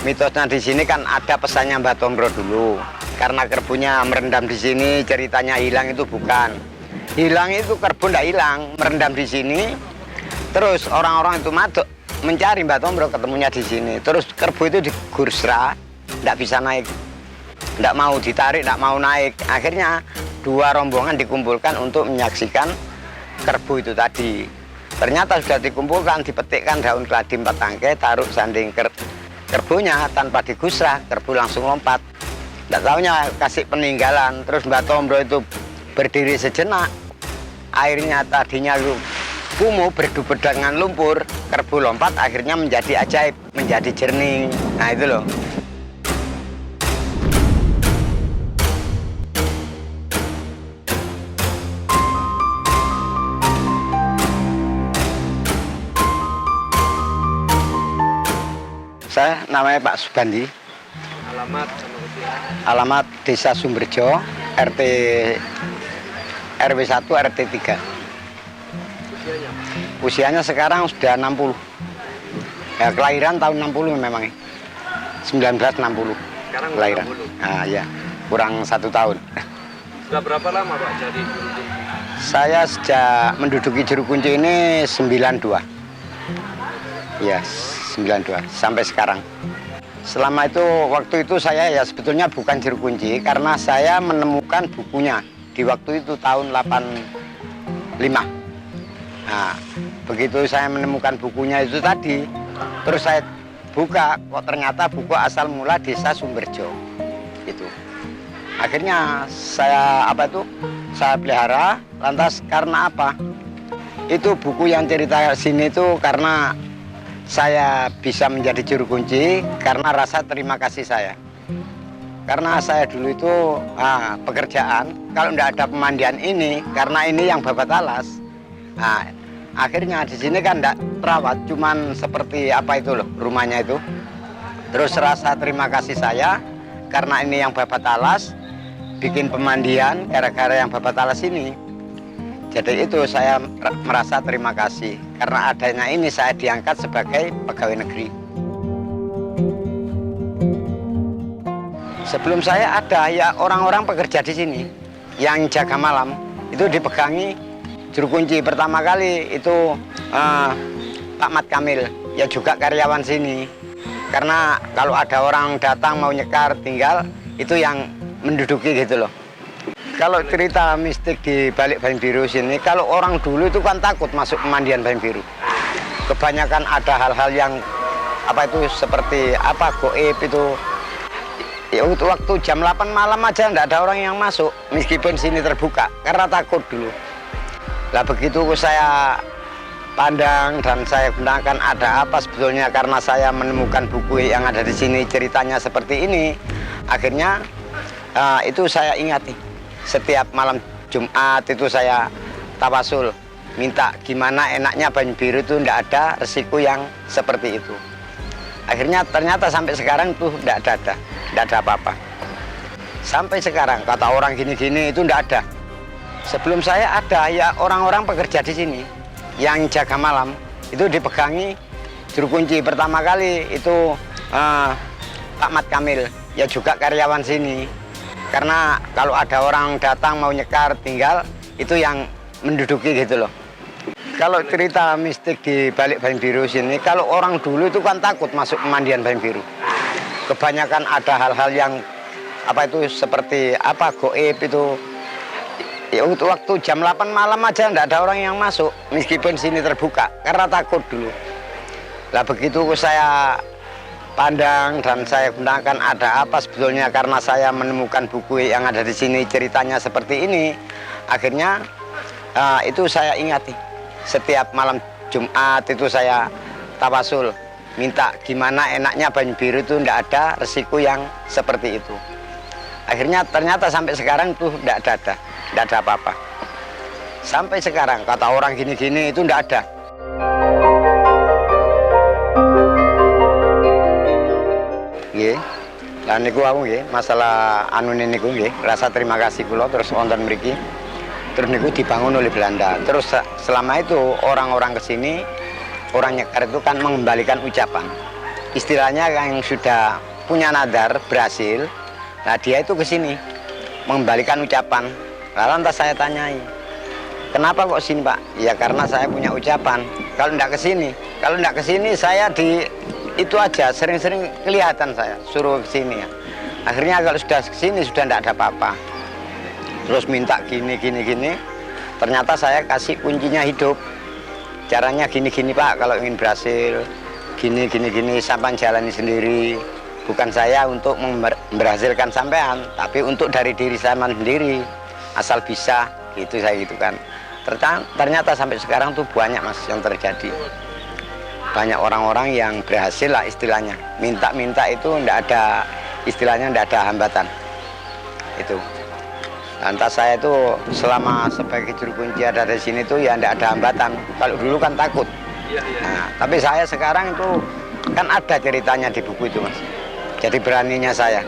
mitosnya di sini kan ada pesannya Mbah Tombro dulu. Karena kerbunya merendam di sini, ceritanya hilang itu bukan. Hilang itu kerbu ndak hilang, merendam di sini. Terus orang-orang itu maduk mencari Mbah Tombro, ketemunya di sini. Terus kerbu itu digursra, ndak bisa naik. Ndak mau ditarik, ndak mau naik. Akhirnya dua rombongan dikumpulkan untuk menyaksikan kerbu itu tadi. Ternyata sudah dikumpulkan, dipetikkan daun keladi 4 tangkai, taruh sanding kerbunya tanpa digusrah, kerbu langsung lompat. Ndak taunya kasih peninggalan. Terus Mbah Tombro itu berdiri sejenak. Airnya tadinya kumuh berduber dengan lumpur, kerbu lompat akhirnya menjadi ajaib, menjadi jernih. Nah itu loh. Saya namanya Pak Subandi. Alamat sama usia? Alamat Desa Sumberjo, RT RW 1 RT 3. Usianya? Usianya sekarang sudah 60. Ya, kelahiran tahun 60 memang. 1960. Sekarang kelahiran. 60. Nah, ya, kurang 1 tahun. Sudah berapa lama Pak jadi juru kunci? Saya sejak menduduki juru kunci ini 92. Ya, 92 sampai sekarang. Selama itu, waktu itu saya ya sebetulnya bukan juru kunci karena saya menemukan bukunya di waktu itu tahun 85. Nah, begitu saya menemukan bukunya itu tadi, terus saya buka, kok ternyata buku asal mula Desa Sumberjo. Itu. Akhirnya saya saya pelihara. Lantas karena apa? Itu buku yang cerita sini itu karena saya bisa menjadi juru kunci karena rasa terima kasih saya. Karena saya dulu itu pekerjaan, kalau tidak ada pemandian ini, karena ini yang babat alas. Nah, akhirnya di sini kan tidak terawat, cuman seperti apa itu loh rumahnya itu. Terus rasa terima kasih saya karena ini yang babat alas, bikin pemandian gara-gara yang babat alas ini. Jadi itu saya merasa terima kasih karena adanya ini saya diangkat sebagai pegawai negeri. Sebelum saya ada ya orang-orang pekerja di sini yang jaga malam itu dipegangi juru kunci pertama kali itu Pak Mat Kamil, ya juga karyawan sini. Karena kalau ada orang datang mau nyekar tinggal itu yang menduduki gitu loh. Kalau cerita mistik di balik Bayang Biru sini, kalau orang dulu itu kan takut masuk pemandian Bayang Biru. Kebanyakan ada hal-hal yang seperti goib itu. Ya, waktu jam 8 malam aja enggak ada orang yang masuk, meskipun sini terbuka, karena takut dulu. Lah begitu saya pandang dan saya gunakan ada apa sebetulnya karena saya menemukan buku yang ada di sini ceritanya seperti ini. Akhirnya itu saya ingati. Setiap malam Jumat itu saya tawasul, minta gimana enaknya Bayang Biru itu tidak ada resiko yang seperti itu. Akhirnya ternyata sampai sekarang tuh tidak ada apa-apa. Sampai sekarang kata orang gini-gini itu tidak ada. Sebelum saya ada ya orang-orang pekerja di sini yang jaga malam itu dipegangi juru kunci pertama kali itu Pak Mat Kamil, ya juga karyawan sini. Karena kalau ada orang datang mau nyekar tinggal itu yang menduduki gitu loh. Kalau cerita mistik di balik Bayang Biru sini, kalau orang dulu itu kan takut masuk pemandian Bayang Biru. Kebanyakan ada hal-hal yang seperti goib itu. Ya, waktu jam 8 malam aja enggak ada orang yang masuk, meskipun sini terbuka, karena takut dulu. Lah begitu saya pandang dan saya gunakan ada apa sebetulnya karena saya menemukan buku yang ada di sini ceritanya seperti ini. Akhirnya itu saya ingati. Setiap malam Jumat itu saya tawasul, minta gimana enaknya Bayang Biru itu tidak ada resiko yang seperti itu. Akhirnya ternyata sampai sekarang tuh tidak ada apa-apa. Sampai sekarang kata orang gini-gini itu tidak ada. Nggih. Lah niku aku nggih, masalah anu niku nggih, rasa terima kasih kula terus wonten mriki. Terus niku dibangun oleh Belanda. Terus selama itu orang-orang ke sini, orang nyekar itu kan mengembalikan ucapan. istilahnya yang sudah punya nadar berhasil. Nah dia itu ke sini mengembalikan ucapan. Lantas saya tanyai, kenapa kok sini Pak? Ya karena saya punya ucapan. Kalau enggak ke sini saya di itu aja sering-sering kelihatan saya suruh ke sini ya. Akhirnya kalau sudah ke sini sudah enggak ada apa-apa. Terus minta gini. Ternyata saya kasih kuncinya hidup. Caranya gini Pak, kalau ingin berhasil gini sampai jalani sendiri. Bukan saya untuk memberhasilkan sampean, tapi untuk dari diri saya sendiri. Asal bisa, gitu saya gitu kan. Ternyata sampai sekarang tuh banyak Mas yang terjadi. Banyak orang-orang yang berhasil lah istilahnya. Minta itu ndak ada istilahnya, ndak ada hambatan. Itu. Lantas saya itu selama sebagai juru kunci ada di sini tuh ya ndak ada hambatan. Kalau dulu kan takut. Nah, tapi saya sekarang itu kan ada ceritanya di buku itu Mas. Jadi beraninya saya.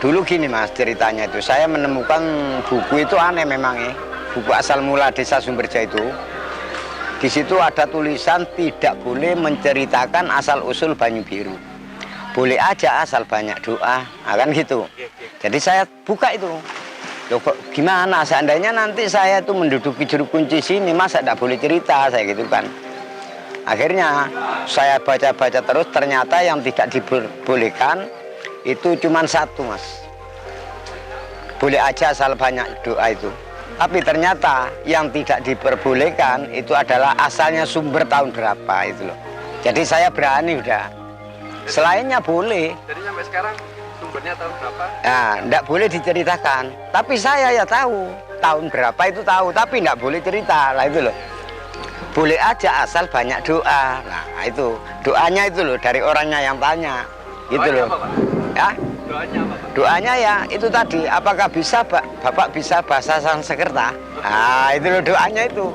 Dulu gini Mas ceritanya itu, saya menemukan buku itu aneh memang ya. Buku asal mula Desa Sumberja itu. Di situ ada tulisan tidak boleh menceritakan asal usul Banyu Biru. Boleh aja asal banyak doa, kan gitu. Jadi saya buka itu. Loh kok gimana seandainya nanti saya itu menduduki juru kunci sini, masa tidak boleh cerita saya gitu kan. Akhirnya saya baca-baca terus, ternyata yang tidak dibolehkan itu cuma satu Mas. Boleh aja asal banyak doa itu. Tapi ternyata yang tidak diperbolehkan itu adalah asalnya sumber tahun berapa itu loh. Jadi saya berani udah. Selainnya boleh. Jadi sampai sekarang sumbernya tahun berapa? Nah, enggak boleh diceritakan. Tapi saya ya tahu tahun berapa itu tahu, tapi enggak boleh cerita lah itu loh. Boleh aja asal banyak doa. Nah itu doanya itu loh dari orangnya yang tanya. Gitu loh. Apa, Pak? Ya? Doanya apa Pak? Doanya ya itu tadi. Apakah bisa Bapak bisa bahasa Sanskerta? Nah itu loh doanya itu.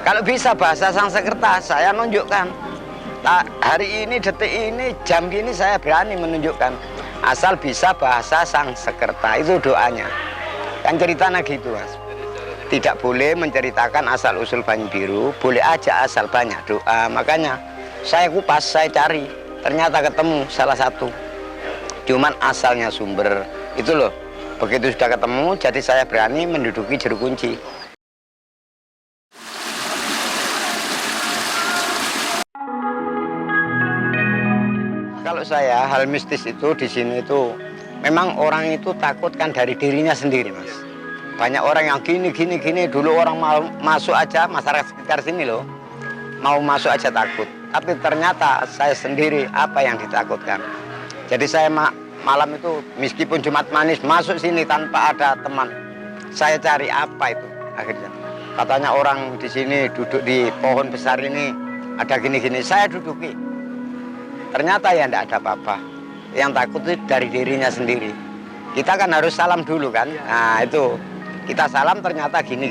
Kalau bisa bahasa Sanskerta saya nunjukkan. Hari ini detik ini jam gini saya berani menunjukkan. Asal bisa bahasa Sanskerta itu doanya. Kan ceritanya gitu Mas. Tidak boleh menceritakan asal-usul Banyu Biru, boleh aja asal banyak doa. Makanya saya kupas, saya cari, ternyata ketemu salah satu. Cuman asalnya sumber, itu loh. Begitu sudah ketemu, jadi saya berani menduduki juru kunci. Kalau saya, hal mistis itu di sini itu, memang orang itu takut kan dari dirinya sendiri Mas. Banyak orang yang gini, dulu orang mau masuk aja, masyarakat sekitar sini loh, mau masuk aja takut. Tapi ternyata saya sendiri apa yang ditakutkan. Jadi saya malam itu, meskipun Jumat manis, masuk sini tanpa ada teman. Saya cari apa itu akhirnya. Katanya orang di sini duduk di pohon besar ini, ada gini-gini, saya duduki. Ternyata ya enggak ada apa-apa. Yang takut itu dari dirinya sendiri. Kita kan harus salam dulu kan, nah itu. Kita salam ternyata gini.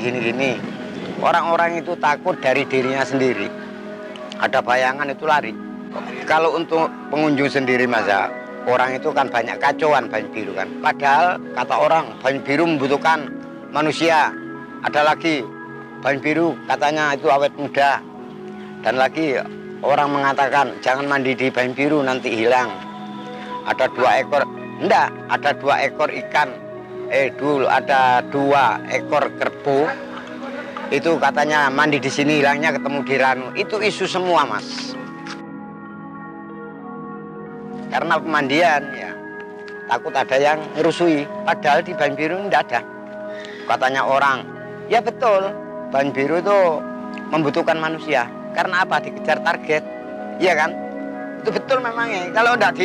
Orang-orang itu takut dari dirinya sendiri. Ada bayangan itu lari. Kalau untuk pengunjung sendiri Mas ya, orang itu kan banyak kacauan Banyu Biru kan. Padahal kata orang Banyu Biru membutuhkan manusia. Ada lagi Banyu Biru katanya itu awet muda. Dan lagi orang mengatakan jangan mandi di Banyu Biru nanti hilang. Ada 2 ekor, enggak, ada 2 ekor ikan. Dulu ada 2 ekor kerbau. Itu katanya mandi di sini hilangnya ketemu di Ranu. Itu isu semua Mas. Karena pemandian ya takut ada yang ngerusui. Padahal di Banyu Biru enggak ada. Katanya orang, ya betul. Banyu Biru itu membutuhkan manusia. Karena apa? Dikejar target. Iya kan? Itu betul memangnya. Kalau enggak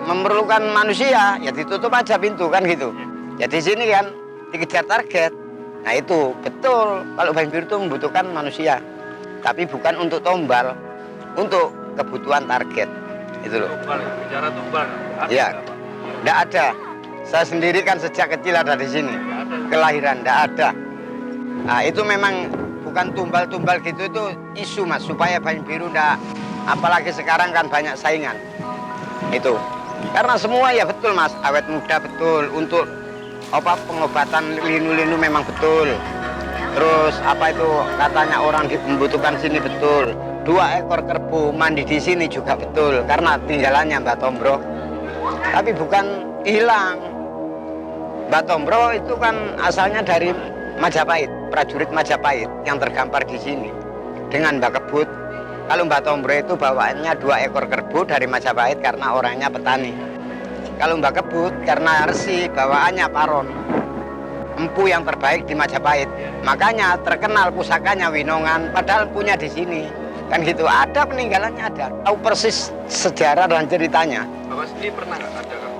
memerlukan manusia, ya ditutup aja pintu kan gitu. Ya di sini kan dikejar target. Nah itu betul. Kalau Banyu Biru itu membutuhkan manusia, tapi bukan untuk tombal, untuk kebutuhan target. Itu loh. Tumbal, bicara tumbal. Ya, enggak ada. Saya sendiri kan sejak kecil ada di sini. Kelahiran enggak ada. Nah itu memang bukan tumbal-tumbal gitu, itu isu Mas supaya Banyu Biru enggak. Apalagi sekarang kan banyak saingan. Itu. Karena semua ya betul Mas, awet muda betul, untuk apa pengobatan linu-linu memang betul. Terus apa itu katanya orang membutuhkan sini betul. 2 ekor kerbau mandi di sini juga betul, karena tinggalannya Mbah Tombro. Tapi bukan hilang. Mbah Tombro itu kan asalnya dari Majapahit, prajurit Majapahit yang tergampar di sini dengan Mbah Kebut. Kalau Mbah Tombro itu bawaannya 2 ekor kerbau dari Majapahit karena orangnya petani. Kalau Mbah Kebut karena resi bawaannya paron, empu yang terbaik di Majapahit. Makanya terkenal pusakanya Winongan, padahal punya di sini. Kan gitu, ada peninggalannya, ada. Tahu persis sejarah dan ceritanya. Bapak sendiri pernah nggak ada kan?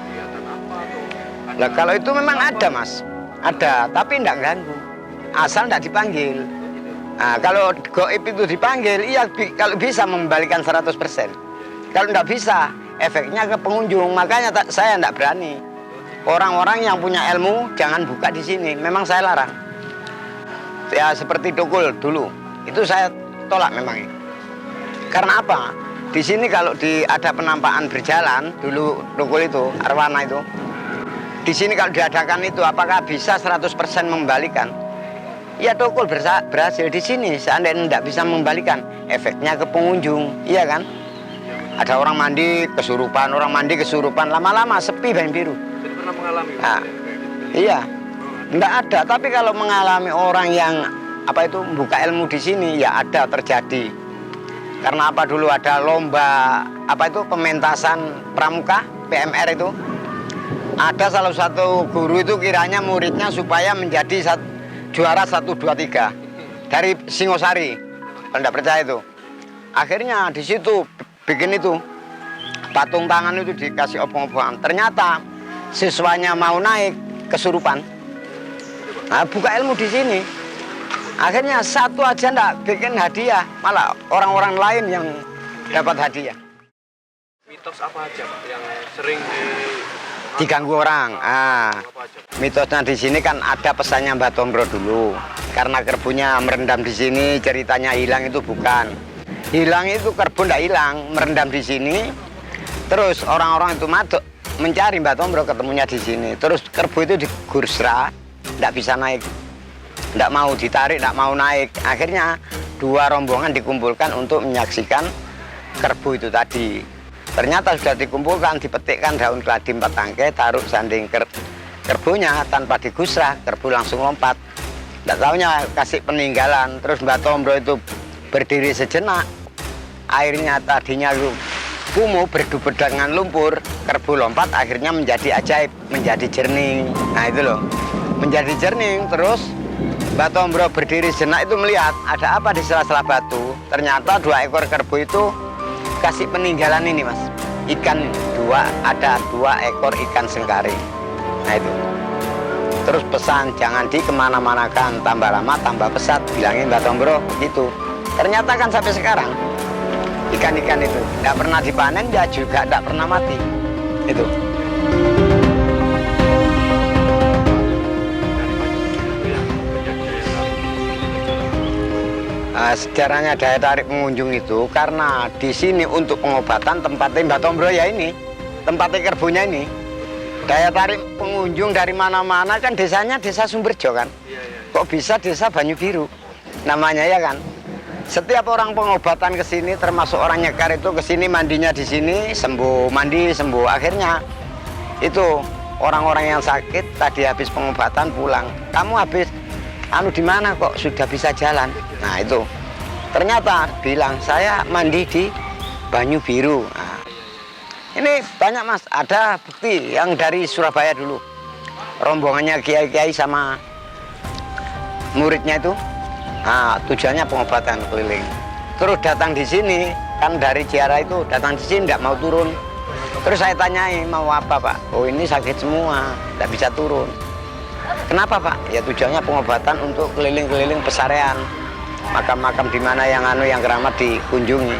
Kegiatan apa atau? Nah, kalau itu memang ada, Mas. Ada, tapi enggak ganggu. Asal enggak dipanggil. Nah, kalau goib itu dipanggil, iya kalau bisa membalikan 100%. Kalau enggak bisa, efeknya ke pengunjung. Makanya saya enggak berani. Orang-orang yang punya ilmu jangan buka di sini. Memang saya larang. Ya seperti Tukul dulu, itu saya tolak memang. Karena apa? Di sini kalau ada penampakan berjalan dulu Tukul itu, arwana itu. Di sini kalau diadakan itu apakah bisa 100% membalikan? Ya Tukul berhasil di sini. Seandainya tidak bisa membalikan, efeknya ke pengunjung, iya kan? Ada orang mandi kesurupan, lama-lama sepi Banyu Biru. Jadi pernah mengalami? Nah, iya, enggak ada. Tapi kalau mengalami orang yang buka ilmu di sini, ya ada terjadi. Karena apa, dulu ada lomba pementasan pramuka PMR itu. Ada salah satu guru itu kiranya muridnya supaya menjadi juara 1, 2, 3 dari Singosari. Kalau enggak percaya itu, akhirnya di situ bikin itu patung tangan itu dikasih obong-obongan. Ternyata siswanya mau naik kesurupan. Nah, buka ilmu di sini. Akhirnya satu aja ndak bikin hadiah, malah orang-orang lain yang dapat hadiah. Mitos apa aja Pak yang sering Diganggu orang. Mitosnya di sini kan ada pesannya Mbah Tombro dulu. Karena kerbunya merendam di sini, ceritanya hilang itu bukan. Hilang itu kerbau ndak hilang, merendam di sini. Terus orang-orang itu maduk mencari Mbah Tombro, ketemunya di sini. Terus kerbau itu digursra, ndak bisa naik. Ndak mau ditarik, ndak mau naik. Akhirnya 2 rombongan dikumpulkan untuk menyaksikan kerbau itu tadi. Ternyata sudah dikumpulkan, dipetikkan daun keladi 4 tangkai, taruh sanding kerbaunya tanpa digusrah, kerbau langsung lompat. Ndak taunya kasih peninggalan. Terus Mbah Tombro itu berdiri sejenak. Airnya tadinya kumuh berdubur dengan lumpur, kerbau lompat akhirnya menjadi ajaib, menjadi jernih. Nah itu loh, menjadi jernih. Terus Mbah Tombro berdiri sejenak itu melihat ada apa di sela-sela batu. Ternyata 2 ekor kerbau itu kasih peninggalan ini, Mas. Ikan ada 2 ekor ikan sengkari. Nah itu. Terus pesan jangan dikemana-manakan, tambah lama tambah pesat, bilangin Mbah Tombro gitu. Ternyata kan sampai sekarang ikan-ikan itu tidak pernah dipanen, ya juga tidak pernah mati. Itu. Sejarahnya daya tarik pengunjung itu karena di sini untuk pengobatan tempatnya Mbah Tombro ya ini, tempatnya kerbaunya ini. Daya tarik pengunjung dari mana-mana kan desanya desa Sumberjo kan. Kok bisa desa Banyu Biru namanya ya kan. Setiap orang pengobatan ke sini termasuk orang nyekar itu ke sini mandinya di sini, sembuh, mandi sembuh. Akhirnya itu orang-orang yang sakit tadi habis pengobatan pulang. Kamu habis di mana kok sudah bisa jalan? Nah itu. Ternyata bilang saya mandi di Banyu Biru. Nah, ini banyak Mas, ada bukti yang dari Surabaya dulu. Rombongannya kiai-kiai sama muridnya itu. Nah, tujuannya pengobatan keliling. Terus datang di sini, kan dari Ciara itu datang di sini tidak mau turun. Terus saya tanyai mau apa Pak? Oh ini sakit semua, tidak bisa turun. Kenapa Pak? Ya tujuannya pengobatan untuk keliling-keliling pesarean. Makam-makam di mana yang keramat dikunjungi.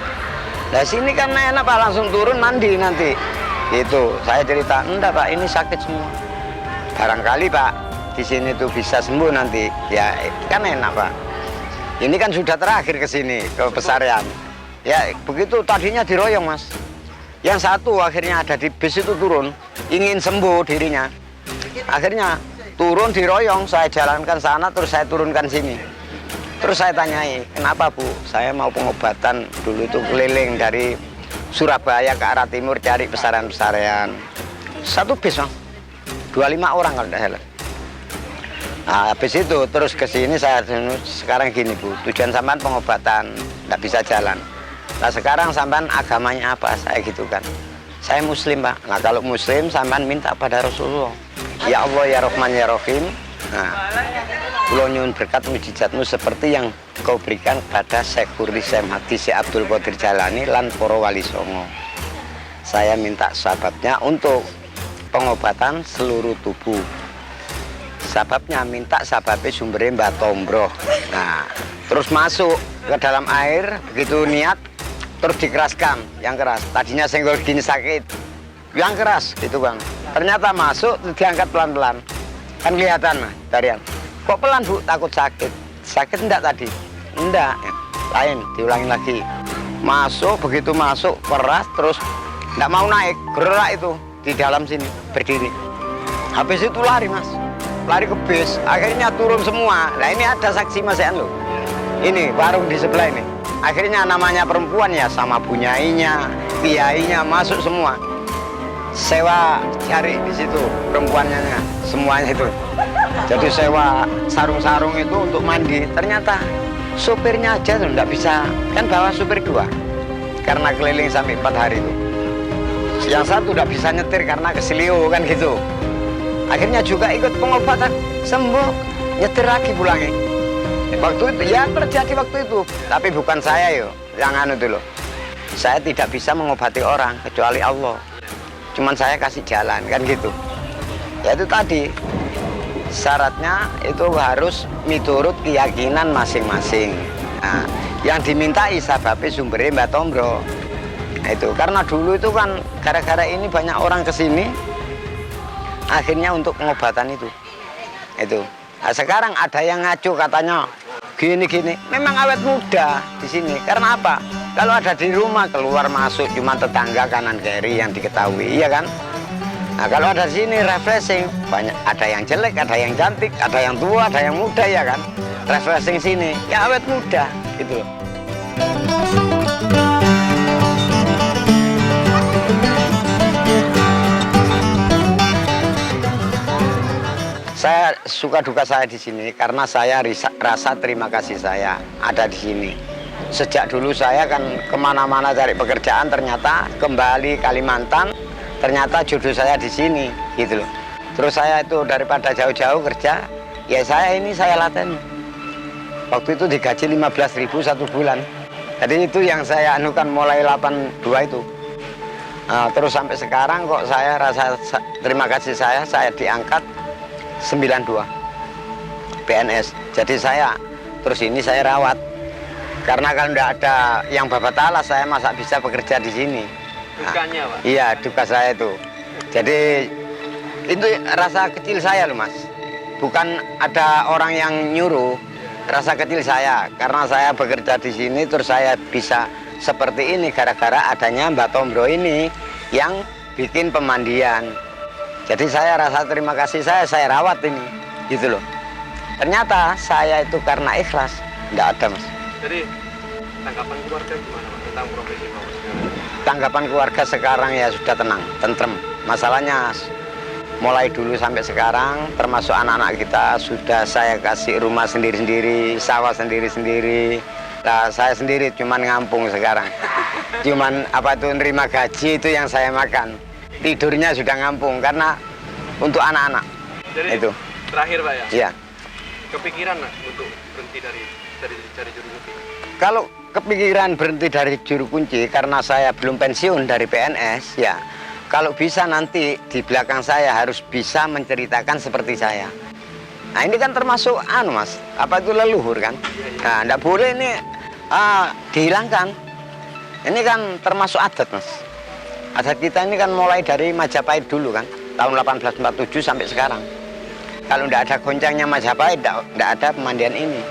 Nah sini kan enak Pak, langsung turun mandi nanti. Gitu. Saya cerita, enggak Pak, ini sakit semua. Barangkali Pak, di sini tuh bisa sembuh nanti. Ya kan enak Pak. Ini kan sudah terakhir ke sini ke pesarean. Ya begitu tadinya diroyong Mas. Yang satu akhirnya ada di bis itu turun, ingin sembuh dirinya. Akhirnya turun diroyong, saya jalankan sana terus saya turunkan sini. Terus saya tanyai, kenapa Bu? Saya mau pengobatan, dulu itu keliling dari Surabaya ke arah timur cari pesarian-pesarian. Satu bis, Mas. 25 orang kalau tidak salah. Nah, habis itu terus ke sini saya sekarang gini Bu, tujuan sampean pengobatan, tidak bisa jalan. Nah sekarang sampean agamanya apa? Saya gitu kan. Saya Muslim Pak. Nah kalau Muslim sampean minta pada Rasulullah. Ya Allah ya Rahman ya Rahim. Nah, kula nyuwun berkat mujizatmu seperti yang kau berikan kepada Syekh Kurdi Semhati Syekh Abdul Qadir Jalani lan para wali songo. Saya minta sababnya untuk pengobatan seluruh tubuh. Sababnya minta sababnya sumbernya Mbah Tombroh. Nah, terus masuk ke dalam air, begitu niat terus dikeraskan yang keras. Tadinya senggol gini sakit, yang keras gitu Bang. Ternyata masuk diangkat pelan-pelan. Kan kelihatan Mas, tarian. Kok pelan Bu? Takut sakit. Sakit enggak tadi? Enggak. Lain, diulangin lagi. Masuk, begitu masuk keras terus enggak mau naik, gerak itu di dalam sini berdiri. Habis itu lari Mas. Lari ke bis, akhirnya turun semua. Nah ini ada saksi Mas Ean loh. Ini warung di sebelah ini. Akhirnya namanya perempuan ya sama bunyainya, kiainya masuk semua. Sewa cari di situ perempuannya semuanya itu. Jadi sewa sarung-sarung itu untuk mandi. Ternyata supirnya aja tuh nggak bisa, kan bawa supir 2 karena keliling sampai 4 hari itu. Yang satu udah bisa nyetir karena keselio kan gitu. Akhirnya juga ikut pengobatan, sembuh, nyetir lagi pulangnya. Waktu itu ya terjadi waktu itu, tapi bukan saya yo yang anu itu loh. Saya tidak bisa mengobati orang kecuali Allah. Cuman saya kasih jalan kan gitu. Ya itu tadi syaratnya itu harus miturut keyakinan masing-masing. Nah, yang dimintai sababnya sumbernya Mbah Tombroh. Nah, itu karena dulu itu kan gara-gara ini banyak orang kesini, akhirnya untuk pengobatan itu. Nah, sekarang ada yang ngacu katanya gini-gini. Memang awet muda di sini. Karena apa? Kalau ada di rumah keluar masuk cuma tetangga kanan kiri yang diketahui, iya kan? Nah kalau ada di sini refreshing, banyak ada yang jelek, ada yang cantik, ada yang tua, ada yang muda ya kan? Refreshing sini, ya awet muda gitu. Saya suka duka saya di sini karena saya rasa terima kasih saya ada di sini. Sejak dulu saya kan kemana-mana cari pekerjaan, ternyata kembali Kalimantan, ternyata jodoh saya di sini, gitu loh. Terus saya itu daripada jauh-jauh kerja, ya saya latihan. Waktu itu digaji 15.000 1 bulan. Jadi itu yang saya anukan mulai 82 itu. Nah, terus sampai sekarang kok saya rasa terima kasih saya diangkat 92 PNS. Jadi saya terus ini saya rawat. Karena kalau tidak ada yang babat alas, saya masa bisa bekerja di sini. Dukanya Pak? Iya, duka saya itu. Jadi itu rasa kecil saya loh Mas. Bukan ada orang yang nyuruh, rasa kecil saya. Karena saya bekerja di sini, terus saya bisa seperti ini gara-gara adanya Mbah Tombroh ini yang bikin pemandian. Jadi saya rasa terima kasih saya rawat ini, gitu loh. Ternyata saya itu karena ikhlas, tidak ada Mas. Jadi tanggapan keluarga gimana Pak tentang profesi Bapak sekarang? Tanggapan keluarga sekarang ya sudah tenang, tentrem. Masalahnya mulai dulu sampai sekarang, termasuk anak-anak kita sudah saya kasih rumah sendiri-sendiri, sawah sendiri-sendiri. Nah, saya sendiri cuman ngampung sekarang. Cuman apa itu nerima gaji itu yang saya makan. Tidurnya sudah ngampung karena untuk anak-anak. Jadi itu terakhir Pak ya? Iya. Kepikiran nggak untuk berhenti dari juru kunci? Kalau kepikiran berhenti dari juru kunci karena saya belum pensiun dari PNS ya. Kalau bisa nanti di belakang saya harus bisa menceritakan seperti saya. Nah ini kan termasuk Mas, apa itu leluhur kan? Nah tidak boleh ini dihilangkan. Ini kan termasuk adat Mas. Adat kita ini kan mulai dari Majapahit dulu kan, tahun 1847 sampai sekarang. Kalau tidak ada goncangnya Majapahit, tidak ada pemandian ini.